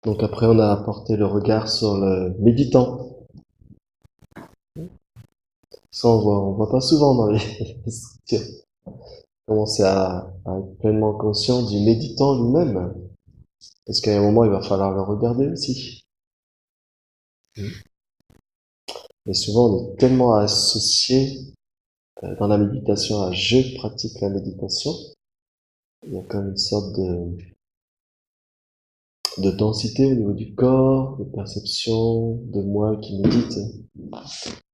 Donc après, on a porté le regard sur le méditant. Ça, on voit pas souvent dans les structures. Commencer à être pleinement conscient du méditant lui-même. Parce qu'à un moment, il va falloir le regarder aussi. Mais souvent, on est tellement associé dans la méditation à je pratique la méditation. Il y a comme une sorte de densité au niveau du corps, de perception, de moi qui médite.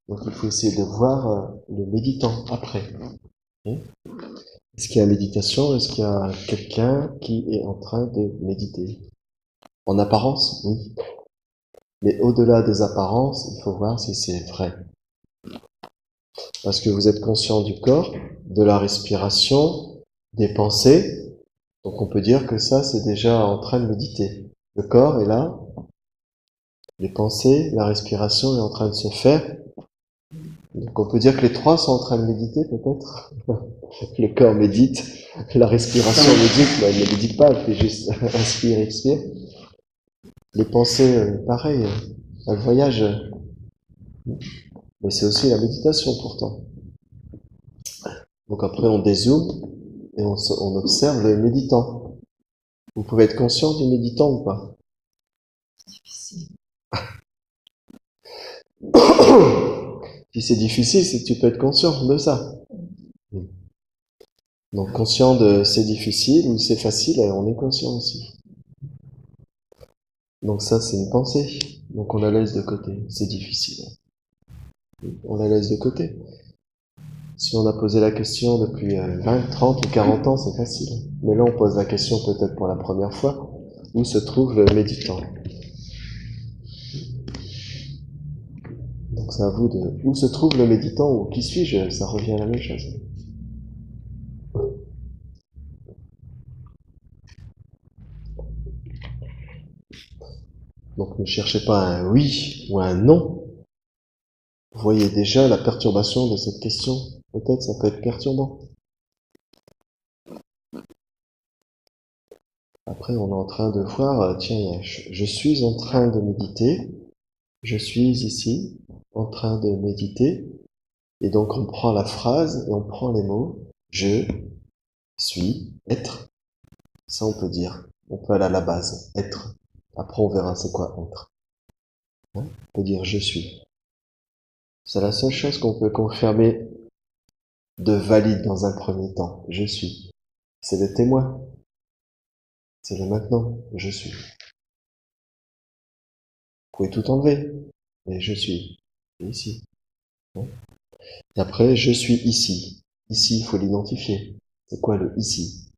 Donc il faut essayer de voir le méditant après. Est-ce qu'il y a méditation? Est-ce qu'il y a quelqu'un qui est en train de méditer? En apparence, oui. Mais au-delà des apparences, il faut voir si c'est vrai. Parce que vous êtes conscient du corps, de la respiration, des pensées. Donc on peut dire que ça, c'est déjà en train de méditer. Le corps est là, les pensées, la respiration est en train de se faire. Donc on peut dire que les trois sont en train de méditer peut-être. Le corps médite, la respiration médite, mais elle ne médite pas, elle fait juste inspire, expire. Les pensées, pareil, elles voyagent. Mais c'est aussi la méditation pourtant. Donc après on dézoome et on observe le méditant. Vous pouvez être conscient du méditant ou pas? Si c'est difficile, c'est que tu peux être conscient de ça. Donc conscient de c'est difficile ou c'est facile, on est conscient aussi. Donc ça c'est une pensée. Donc on la laisse de côté. C'est difficile. On la laisse de côté. Si on a posé la question depuis 20, 30 ou 40 ans, c'est facile. Mais là on pose la question peut-être pour la première fois. Où se trouve le méditant? Donc c'est à vous de... Où se trouve le méditant ou qui suis-je? Ça revient à la même chose. Donc ne cherchez pas un oui ou un non. Vous voyez déjà la perturbation de cette question. Peut-être ça peut être perturbant. Après on est en train de voir, tiens, je suis en train de méditer. Je suis ici en train de méditer. Et donc on prend la phrase et on prend les mots. Je suis, être. Ça on peut dire. On peut aller à la base, être. Après on verra c'est quoi être. On peut dire je suis. C'est la seule chose qu'on peut confirmer de valide dans un premier temps. Je suis. C'est le témoin. C'est le maintenant. Je suis. Vous pouvez tout enlever. Mais je suis. Ici. Et après, je suis ici. Ici, il faut l'identifier. C'est quoi le ici?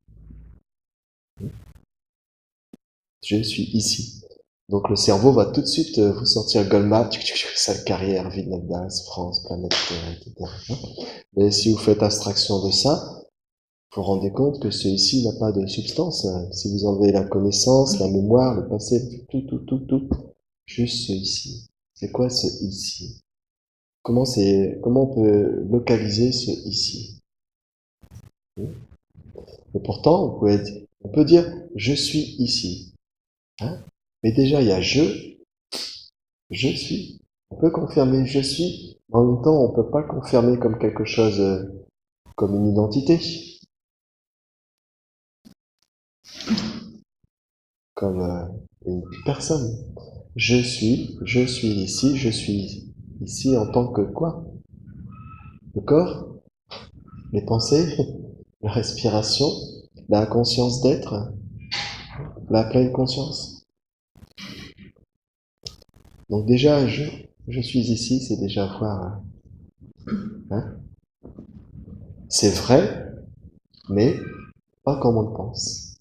Je suis ici. Donc le cerveau va tout de suite vous sortir Goldman, sale carrière, vie de Navdas, France, planète Terre, etc. Mais si vous faites abstraction de ça, vous vous rendez compte que ce ici n'a pas de substance. Si vous enlevez la connaissance, la mémoire, le passé, tout, juste ce ici. C'est quoi ce ici? Comment on peut localiser ce ici? Et pourtant, on peut dire je suis ici. Hein? Mais déjà, il y a je suis. On peut confirmer je suis. En même temps, on peut pas confirmer comme quelque chose, comme une identité, comme une personne. Je suis ici, je suis ici en tant que quoi? Le corps, les pensées, la respiration, la conscience d'être, la pleine conscience. Donc déjà, je suis ici, c'est déjà voir. Hein? C'est vrai, mais pas comme on le pense.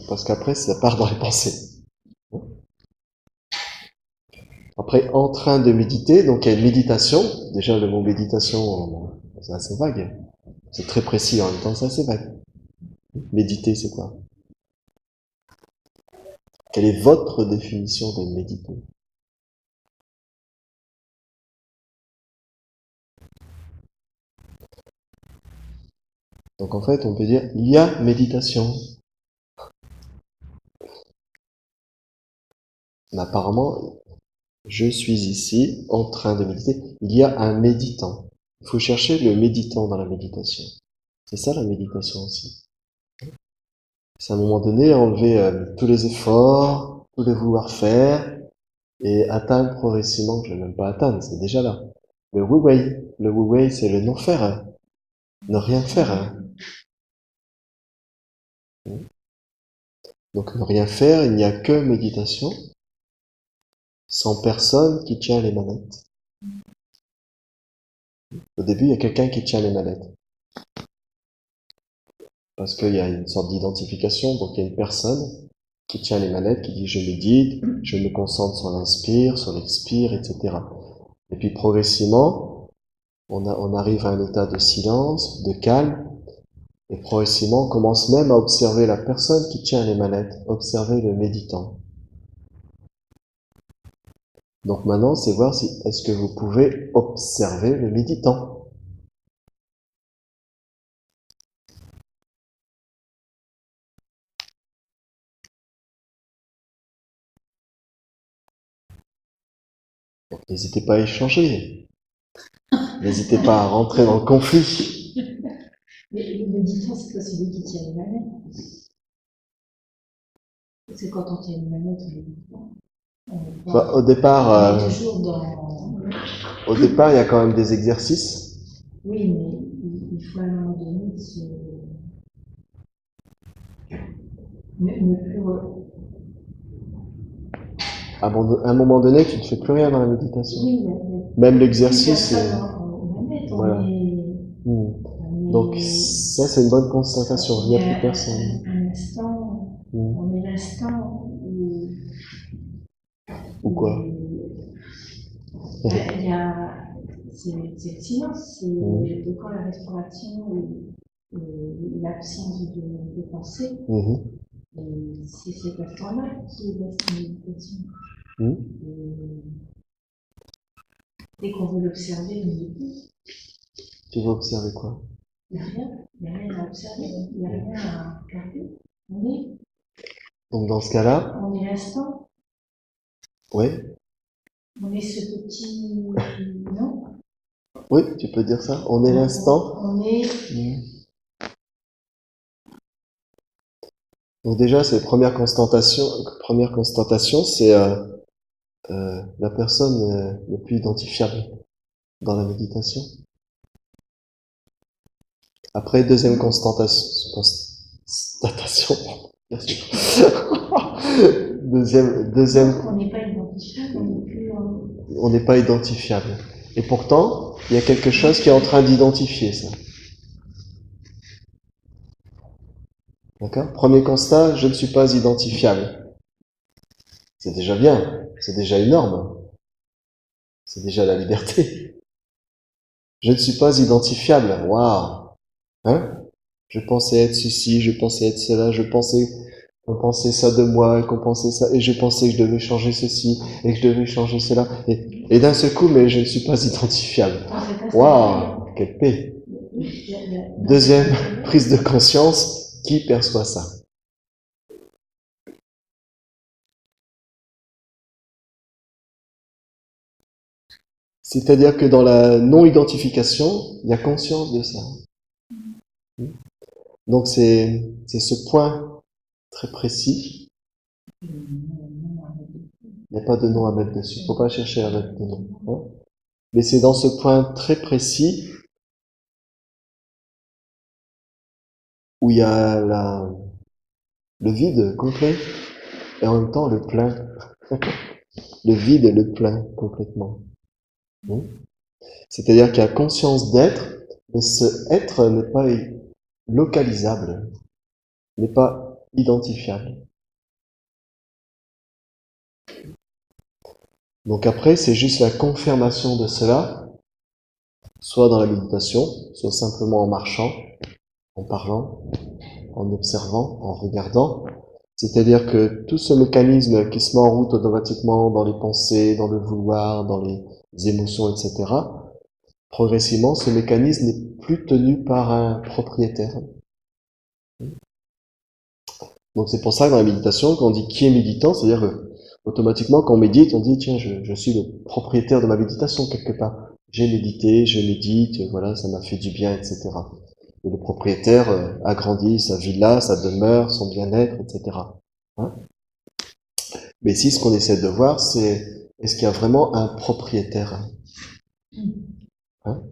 Parce qu'après, ça part dans les pensées. Après, en train de méditer, donc il y a une méditation. Déjà, le mot méditation, c'est assez vague. C'est très précis, en même temps, c'est assez vague. Méditer, c'est quoi? Quelle est votre définition de méditer? Donc en fait, on peut dire, il y a méditation. Mais apparemment, je suis ici en train de méditer. Il y a un méditant. Il faut chercher le méditant dans la méditation. C'est ça la méditation aussi. C'est à un moment donné enlever tous les efforts, tous les vouloir faire et atteindre progressivement. Je ne vais même pas atteindre, c'est déjà là. Le wu-wei. Le wu-wei, c'est le non-faire. Hein. Ne rien faire. Hein. Donc ne rien faire, il n'y a que méditation, sans personne qui tient les manettes. Au début, il y a quelqu'un qui tient les manettes. Parce qu'il y a une sorte d'identification, donc il y a une personne qui tient les manettes, qui dit je médite, je me concentre sur l'inspire, sur l'expire, etc. Et puis progressivement, on arrive à un état de silence, de calme, et progressivement on commence même à observer la personne qui tient les manettes, observer le méditant. Donc maintenant, c'est voir si est-ce que vous pouvez observer le méditant. Donc, n'hésitez pas à échanger. N'hésitez pas à rentrer dans le conflit. Mais le méditant, c'est pas celui qui tient les manettes. Parce que quand on tient les manettes, Au départ, on est toujours dans... Au départ, il y a quand même des exercices. Oui, mais il faut à un moment donné ne plus... À un moment donné, tu ne fais plus rien dans la méditation. Oui, même l'exercice. Voilà. Donc ça, c'est une bonne constatation. Il n'y a plus personne. Un instant, on est l'instant ou quoi il y a... C'est le silence, c'est de quand la respiration et l'absence de pensée. C'est cet instant-là qui est la méditation. Dès qu'on veut l'observer, on n'y est plus. Tu veux observer quoi? Il n'y a rien à observer, il n'y a rien à regarder. On est. Donc dans ce cas-là, on est l'instant. Oui. On est ce petit... Non? Oui, tu peux dire ça. On est l'instant. On est... Donc déjà, c'est première constatation, c'est la personne le plus identifiable dans la méditation. Après, deuxième constatation, bien sûr. deuxième. On n'est pas identifiable, on n'est pas identifiable. Et pourtant, il y a quelque chose qui est en train d'identifier ça. D'accord? Premier constat, je ne suis pas identifiable. C'est déjà bien, c'est déjà énorme. C'est déjà la liberté. Je ne suis pas identifiable. Waouh! Hein? Je pensais être ceci, je pensais être cela, on pensait ça de moi, qu'on pensait ça, et je pensais que je devais changer ceci, et que je devais changer cela. Et d'un seul coup, mais je ne suis pas identifiable. Waouh! Quelle paix! Deuxième prise de conscience, qui perçoit ça? C'est-à-dire que dans la non-identification, il y a conscience de ça. Donc c'est ce point très précis. Il n'y a pas de nom à mettre dessus. Il ne faut pas chercher à mettre de nom. Hein? Mais c'est dans ce point très précis où il y a le vide complet et en même temps le plein. Le vide et le plein complètement. C'est-à-dire qu'il y a conscience d'être, mais ce être n'est pas localisable, n'est pas identifiable. Donc après, c'est juste la confirmation de cela, soit dans la méditation, soit simplement en marchant, en parlant, en observant, en regardant. C'est-à-dire que tout ce mécanisme qui se met en route automatiquement dans les pensées, dans le vouloir, dans les émotions, etc., progressivement, ce mécanisme n'est plus tenu par un propriétaire. Donc c'est pour ça que dans la méditation, quand on dit qui est méditant, c'est-à-dire que automatiquement, quand on médite, on dit, tiens, je suis le propriétaire de ma méditation quelque part. J'ai médité, je médite, voilà, ça m'a fait du bien, etc. Et le propriétaire agrandit sa villa, sa demeure, son bien-être, etc. Hein? Mais ici, ce qu'on essaie de voir, c'est est-ce qu'il y a vraiment un propriétaire? Hein?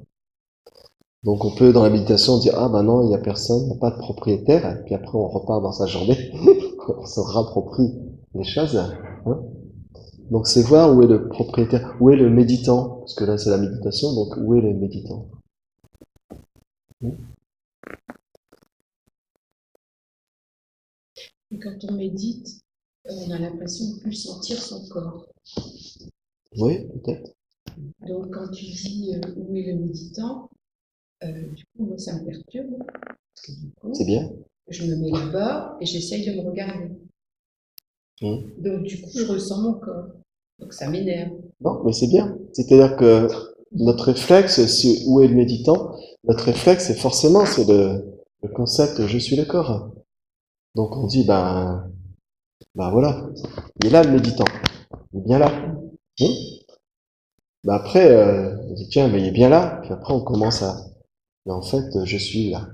Donc on peut dans la méditation dire ah ben non, il n'y a personne, il n'y a pas de propriétaire, et puis après on repart dans sa journée, on se rapproprie les choses. Hein? Donc c'est voir où est le propriétaire, où est le méditant, parce que là c'est la méditation, donc où est le méditant? Et quand on médite, on a l'impression de plus sentir son corps. Oui, peut-être. Donc quand tu dis où est le méditant, du coup moi ça me perturbe. Parce que du coup, C'est bien. je me mets là-bas et j'essaye de me regarder. Donc du coup je ressens mon corps. Donc ça m'énerve. Non, mais c'est bien. C'est-à-dire que notre réflexe, où est le méditant? Notre réflexe, c'est le concept je suis le corps. Donc on dit ben voilà, il est là le méditant, il est bien là. Ben après, on dit tiens, mais il est bien là. Puis après on commence à, mais en fait, je suis là.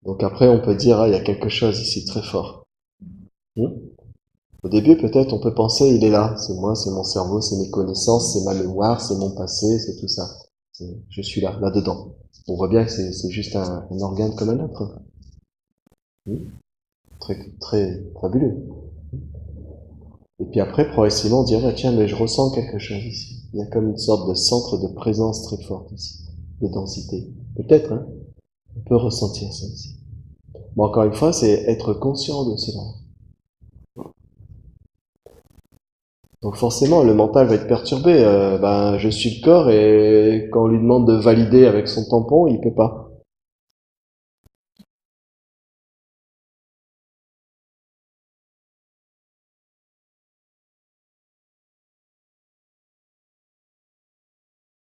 Donc après on peut dire ah, il y a quelque chose ici très fort. Au début, peut-être, on peut penser, il est là, c'est moi, c'est mon cerveau, c'est mes connaissances, c'est ma mémoire, c'est mon passé, c'est tout ça. Je suis là, là-dedans. On voit bien que c'est juste un organe comme un autre. Très, très fabuleux. Et puis après, progressivement, on dirait, tiens, mais je ressens quelque chose ici. Il y a comme une sorte de centre de présence très forte ici, de densité. Peut-être, hein, on peut ressentir ça aussi. Mais encore une fois, c'est être conscient de cela. Donc forcément, le mental va être perturbé. Je suis le corps et quand on lui demande de valider avec son tampon, il peut pas.